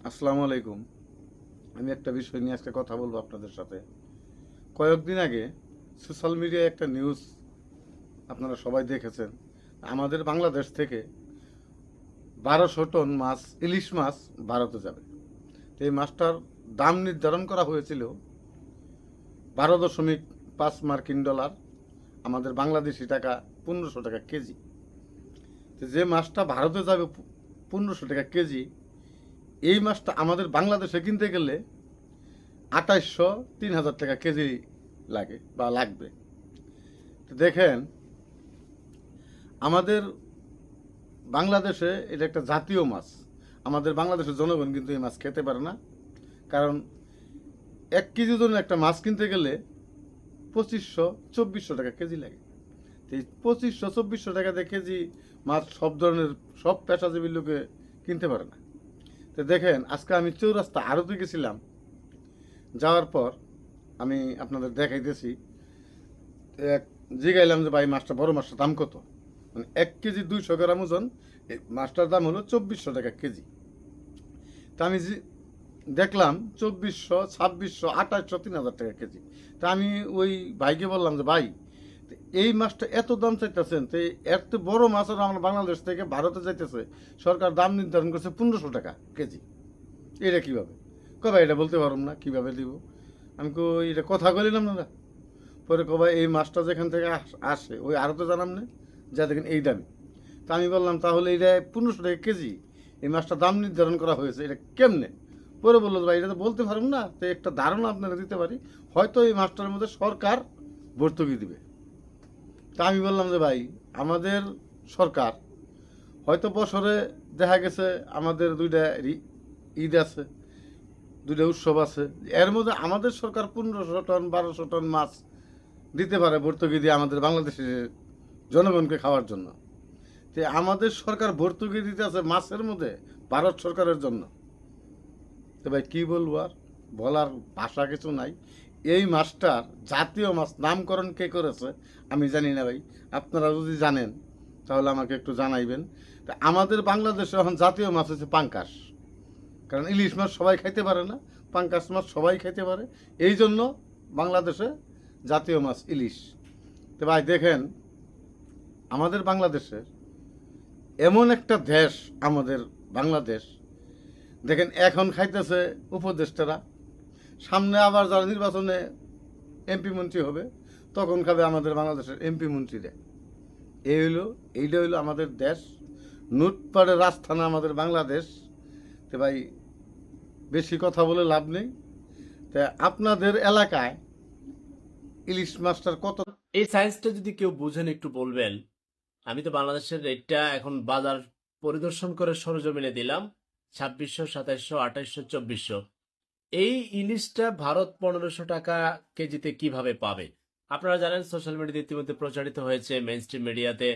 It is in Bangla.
আসসালামু আলাইকুম। আমি একটা বিষয় নিয়ে আজকে কথা বলবো আপনাদের সাথে। কয়েকদিন আগে সোশ্যাল মিডিয়ায় একটা নিউজ আপনারা সবাই দেখেছেন। আমাদের বাংলাদেশ থেকে 1200 টন মাছ, ইলিশ মাছ ভারতে যাবে। তো এই মাছটার দাম নির্ধারণ করা হয়েছিল 12.5 মার্কিন ডলার, আমাদের বাংলাদেশি টাকা 1500 টাকা কেজি। তো যে মাছটা ভারতে যাবে 1500 টাকা কেজি, এই মাছটা আমাদের বাংলাদেশে কিনতে গেলে 2800-3000 টাকা কেজি লাগে বা লাগবে। তো দেখেন, আমাদের বাংলাদেশে এটা একটা জাতীয় মাছ। আমাদের বাংলাদেশের জনগণ কিন্তু এই মাছ খেতে পারে না। কারণ 1 কেজি ওজনের একটা মাছ কিনতে গেলে 2500-2400 টাকা কেজি লাগে। তো এই 2500-2400 টাকা দিয়ে কেজি মাছ সব ধরনের, সব পেশাজীবী লোকে কিনতে পারে না। তো দেখেন, আজকে আমি চৌরাস্তা আড়তে গেছিলাম। যাওয়ার পর আমি আপনাদের দেখাইতেছি, এক জিগাইলাম যে ভাই মাছটা, বড় মাছটার দাম কত? মানে 1 কেজি 200 গ্রাম ওজন, এই মাছটার দাম হলো 2400 টাকা কেজি। তা আমি দেখলাম 2400, 2600, 2800, 3000 টাকা কেজি। তা আমি ওই ভাইকে বললাম যে ভাই, এই মাছটা এত দাম চাইতেছেন, তো এত বড় মাছের আমার বাংলাদেশ থেকে ভারতে যাইতেছে, সরকার দাম নির্ধারণ করছে 1500 টাকা কেজি। এটা কীভাবে? কবে এটা বলতে পারব না, কীভাবে দিব? আমি কই এটা কথা বলিলাম না। পরে কবাই এই মাছটা যেখান থেকে আসে ওই আড়তে জানাম না, যা দেখেন এই দামে। তা আমি বললাম তাহলে এটা 1500 টাকা কেজি, এই মাছটার দাম নির্ধারণ করা হয়েছে, এটা কেমনে? পরে বললো ভাই এটা তো বলতে পারব না, তো একটা ধারণা আপনারা দিতে পারি, হয়তো এই মাছটার মধ্যে সরকার ভর্তুকি দিবে। তা আমি বললাম যে ভাই, আমাদের সরকার হয়তো বছরে দেখা গেছে আমাদের দুইটা ঈদ আছে, দুইটা উৎসব আছে, এর মধ্যে আমাদের সরকার 1500 টন 1200 টন মাছ দিতে পারে ভর্তুকি দিয়ে আমাদের বাংলাদেশের জনগণকে খাওয়ার জন্য। তো আমাদের সরকার ভর্তুকি দিতে আছে মাছের মধ্যে ভারত সরকারের জন্য। তো ভাই কী বলবো, আর বলার ভাষা কিছু নাই। এই মাছটার জাতীয় মাছ নামকরণ কে করেছে আমি জানি না ভাই। আপনারা যদি জানেন তাহলে আমাকে একটু জানাইবেন। তা আমাদের বাংলাদেশে এখন জাতীয় মাছ হচ্ছে পাঙ্কাশ। কারণ ইলিশ মাছ সবাই খাইতে পারে না, পাঙ্কাশ মাছ সবাই খাইতে পারে, এই জন্য বাংলাদেশে জাতীয় মাছ ইলিশ। তো ভাই দেখেন, আমাদের বাংলাদেশের এমন একটা দেশ, আমাদের বাংলাদেশ, দেখেন এখন খাইতেছে উপদেষ্টারা, সামনে আবার যারা নির্বাচনে এমপি মন্ত্রী হবে তখন খাবে আমাদের বাংলাদেশের এমপি মন্ত্রীরা। এইটা হইলো আমাদের দেশ, লুটপাটের রাজধানী আমাদের বাংলাদেশ। তো ভাই বেশি কথা বলে লাভ নেই। তা আপনাদের এলাকায় ইলিশ মাছটার কত? এই সায়েন্সটা যদি কেউ বুঝেন একটু বলবেন। আমি তো বাংলাদেশের রেটটা এখন বাজার পরিদর্শন করে সরজমিনে দিলাম, 2600, 2700, 2800, 2400। এই ইলিশটা ভারত 1500 টাকা কেজিতে কিভাবে পাবে? আপনারা জানেন, সোশ্যাল মিডিয়াতে ইতিমধ্যে প্রচারিত হয়েছে, মেইন স্ট্রিম মিডিয়াতে